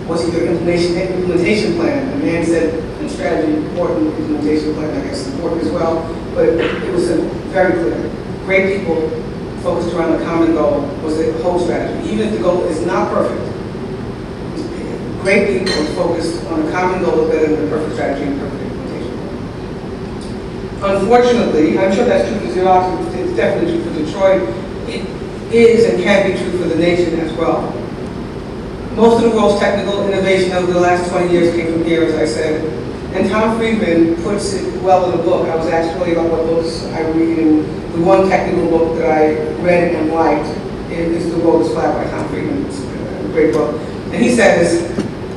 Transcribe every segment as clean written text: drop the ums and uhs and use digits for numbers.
What's your implementation plan? The man said, and strategy important, implementation plan, I guess, important as well. But it was very clear. Great people focused around a common goal was the whole strategy. Even if the goal is not perfect, great people focused on a common goal is better than the perfect strategy and perfect implementation. Unfortunately, I'm sure that's true for Xerox, it's definitely true for Detroit. It is and can be true for the nation as well. Most of the world's technical innovation over the last 20 years came from here, as I said. And Tom Friedman puts it well in the book. I was asked earlier about what books I read, and the one technical book that I read and liked is The World is Flat by Tom Friedman. It's a great book. And he says,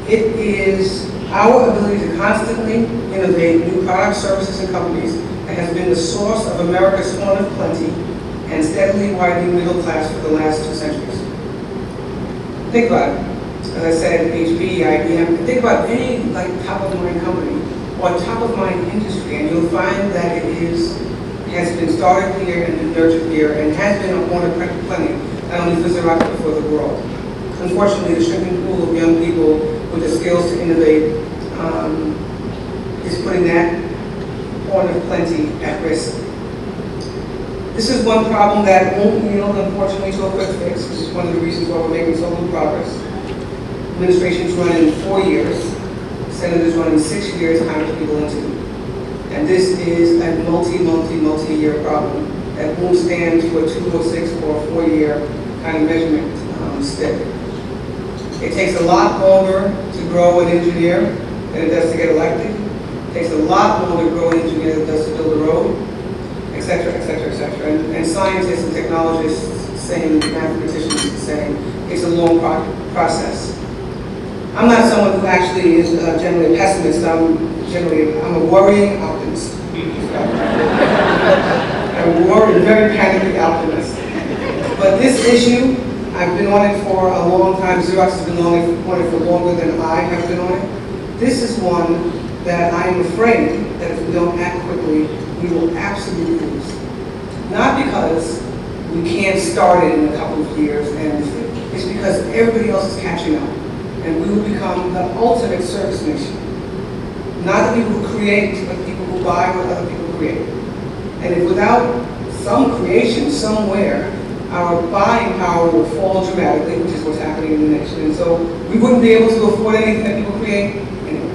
it is our ability to constantly innovate new products, services, and companies that has been the source of America's horn of plenty and steadily widening middle class for the last 2 centuries. Think about it. As I said, HP, IBM, think about any top-of-mind company or top-of-mind industry, and you'll find that it has been started here and been nurtured here and has been a horn of plenty, not only for Xerox but for the world. Unfortunately, the shrinking pool of young people with the skills to innovate is putting that horn of plenty at risk. This is one problem that won't yield, unfortunately, to a quick fix. This is one of the reasons why we're making so little progress. Administrations run in 4 years, senators run in 6 years, Congress people in 2. And this is a multi-year problem that won't stand to a 2 or 6 or 4 year kind of measurement stick. It takes a lot longer to grow an engineer than it does to get elected. It takes a lot longer to grow an engineer than it does to build a road, etc., etc., etc. And scientists and technologists, same, mathematicians, the same. It's a long process. I'm not someone who actually is generally a pessimist. I'm a worrying optimist. I'm a worried, very panicky optimist. But this issue, I've been on it for a long time. Xerox has been on it for longer than I have been on it. This is one that I am afraid that if we don't act quickly, we will absolutely lose. Not because we can't start it in a couple of years, and it's because everybody else is catching up. And we will become the ultimate service nation. Not the people who create, but the people who buy what other people create. And if without some creation somewhere, our buying power will fall dramatically, which is what's happening in the nation. And so we wouldn't be able to afford anything that people create anyway.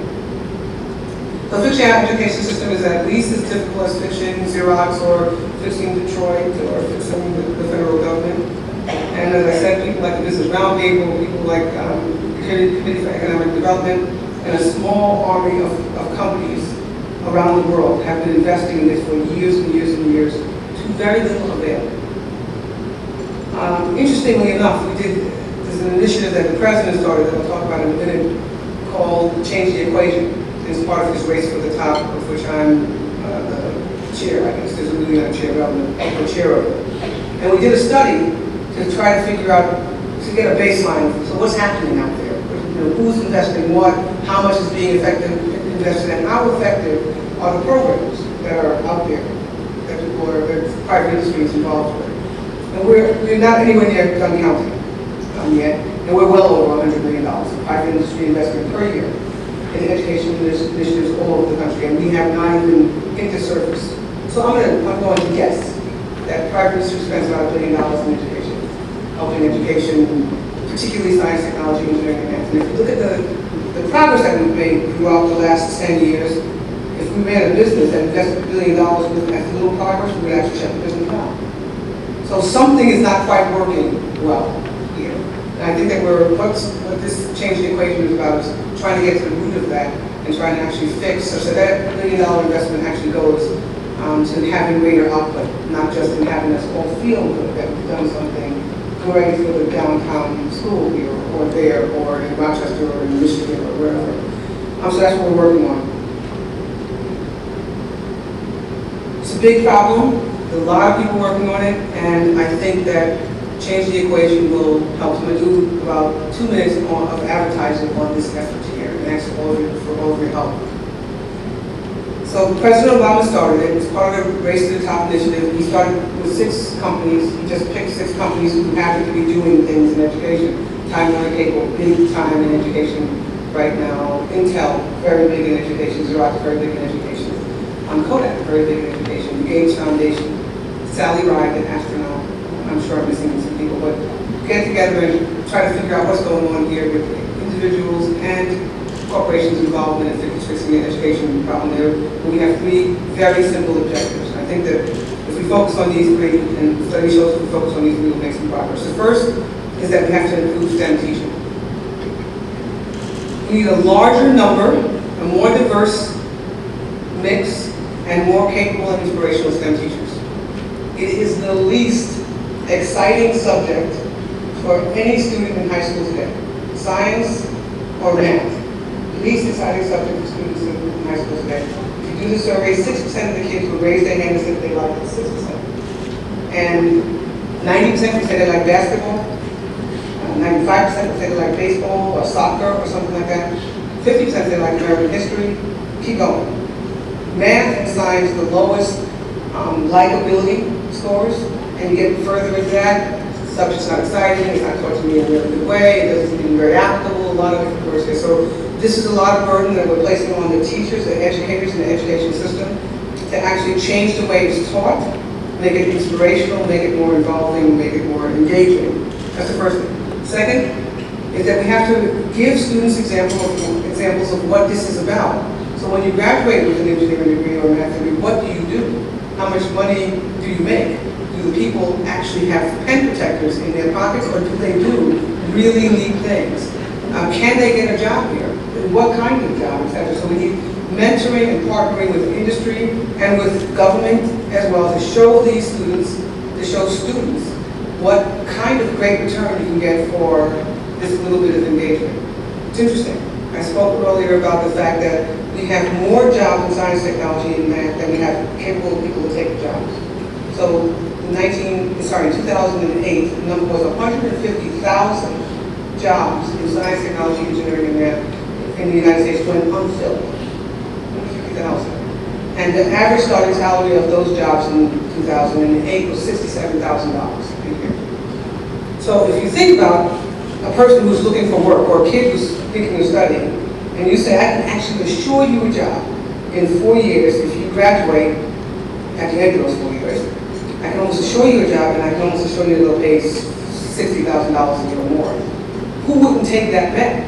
The fixing our education system is at least as difficult as fixing Xerox or fixing Detroit or fixing the federal government. And as I said, people like the Business Roundtable, people like Committee for Economic Development, and a small army of companies around the world have been investing in this for years and years and years to very little avail. Interestingly enough, there's an initiative that the president started that I'll talk about in a minute called Change the Equation. It's part of his race for the top, of which I'm the chair, I guess. There's really not a chair, but I'm the chair of it. And we did a study to try to figure out, to get a baseline. So what's happening out there? Who's investing what? How much is being invested, and how effective are the programs that are out there that people are, that private industry is involved with? And we're not anywhere near done counting yet, and we're well over $100 million in private industry investment per year in education initiatives all over the country, and we have not even hit the surface. So I'm going to guess that private industry spends about $1 billion in education, helping education, particularly science, technology, engineering, and math. And if you look at the progress that we've made throughout the last 10 years, if we ran a business that invested $1 billion with as little progress, we would actually shut the business down. So something is not quite working well here. And I think that what this change the equation is about is trying to get to the root of that and trying to actually fix such that that $1 billion investment actually goes to having greater output, not just in having us all feel good that we've done something great for the downtown school here, or there, or in Rochester, or in Michigan, or wherever. So that's what we're working on. It's a big problem. There's a lot of people working on it, and I think that Change the Equation will help. So I'm going to do about 2 minutes of advertising on this effort here, and ask all of you for all of your help. So President Obama started it. It's part of the Race to the Top initiative. He started with 6 companies. He just picked 6 companies who happened to be doing things in education time warner cable, big time in education right now. Intel, very big in education. Xerox, very big in education. Kodak, very big in education. The Gates Foundation, Sally Ride, an astronaut. I'm sure I'm missing some people, but get together and try to figure out what's going on here with individuals and corporations involved in fixing the education problem there. We have three very simple objectives. I think that if we focus on these three, and the study shows if we focus on these three, we'll make some progress. The first is that we have to improve STEM teaching. We need a larger number, a more diverse mix, and more capable and inspirational STEM teachers. It is the least exciting subject for any student in high school today. Science or math. Least exciting subject for students in high school today. If you do the survey, 6% of the kids would raise their hand and say they like it, 6%. And 90% would say they like basketball, 95% would say they like baseball or soccer or something like that, 50% say they like American history. Keep going. Math and science, the lowest likability scores, and you get further into that, the subject's not exciting, it's not taught to me in a really good way, it doesn't seem very applicable, a lot of different words here. So this is a lot of burden that we're placing on the teachers, the educators in the education system to actually change the way it's taught, make it inspirational, make it more involving, make it more engaging. That's the first thing. Second is that we have to give students examples of what this is about. So when you graduate with an engineering degree or a math degree, what do you do? How much money do you make? Do the people actually have pen protectors in their pockets, or do they do really neat things? Can they get a job here? What kind of job, etc. So we need mentoring and partnering with industry and with government as well to show these students, to show students what kind of great return you can get for this little bit of engagement. It's interesting. I spoke earlier about the fact that we have more jobs in science, technology, and math than we have capable people to take the jobs. So in 2008, the number was 150,000 jobs in science, technology, engineering, and math in the United States went unfilled. 150,000. And the average starting salary of those jobs in 2008 was $67,000 a year. So if you think about a person who's looking for work or a kid who's thinking of studying, and you say, I can actually assure you a job in 4 years if you graduate at the end of those 4 years. I can almost assure you a job, and I can almost assure you that they'll pay $60,000 a year or more. Who wouldn't take that bet?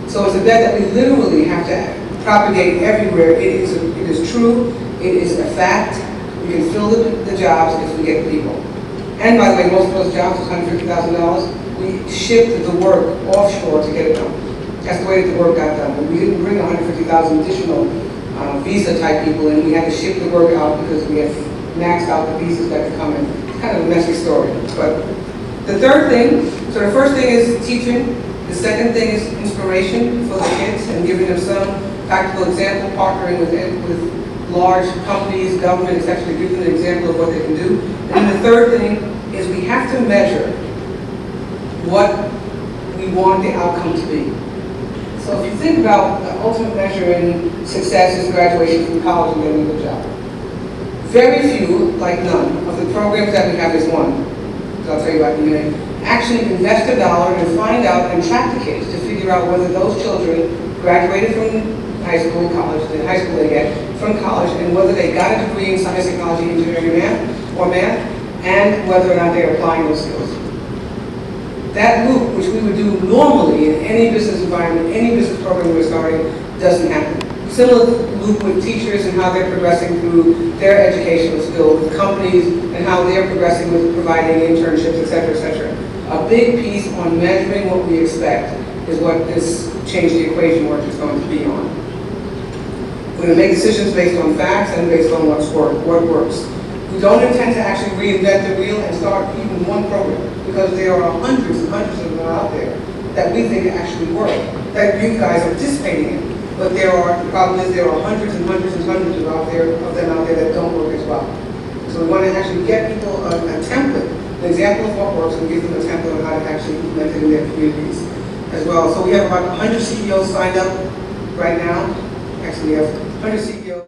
So it's a bet that we literally have to propagate everywhere. It is true, it is a fact. We can fill the jobs if we get the people. And by the way, most of those jobs, $150,000, we shipped the work offshore to get it done. That's the way that the work got done. We didn't bring 150,000 additional visa-type people in. We had to ship the work out because we had maxed out the visas that could come in. It's kind of a messy story. But the third thing, so the first thing is teaching. The second thing is inspiration for the kids and giving them some practical example, partnering with large companies, government, etc., to give them an example of what they can do. And then the third thing is we have to measure what we want the outcome to be. So if you think about the ultimate measure in success is graduation from college and getting a good job. Very few, like none, of the programs that we have is one, that I'll tell you about in a minute, actually invest a dollar and find out and track the kids to figure out whether those children graduated from high school, college, the high school they get, from college, and whether they got a degree in science, technology, engineering, math, and whether or not they're applying those skills. That loop, which we would do normally in any business environment, any business program we're starting, doesn't happen. Similar loop with teachers and how they're progressing through their educational skills, with companies and how they're progressing with providing internships, et cetera, et cetera. A big piece on measuring what we expect is what this change the equation work is going to be on. We're going to make decisions based on facts and based on what works. We don't intend to actually reinvent the wheel and start even one program, because there are hundreds and hundreds of them out there that we think actually work, that you guys are participating in. But the problem is there are hundreds and hundreds and hundreds of them out there that don't work as well. So we want to actually get people a template, an example of what works, and give them a template on how to actually implement it in their communities as well. So we have about 100 CEOs signed up right now. Actually, we have 100 CEOs.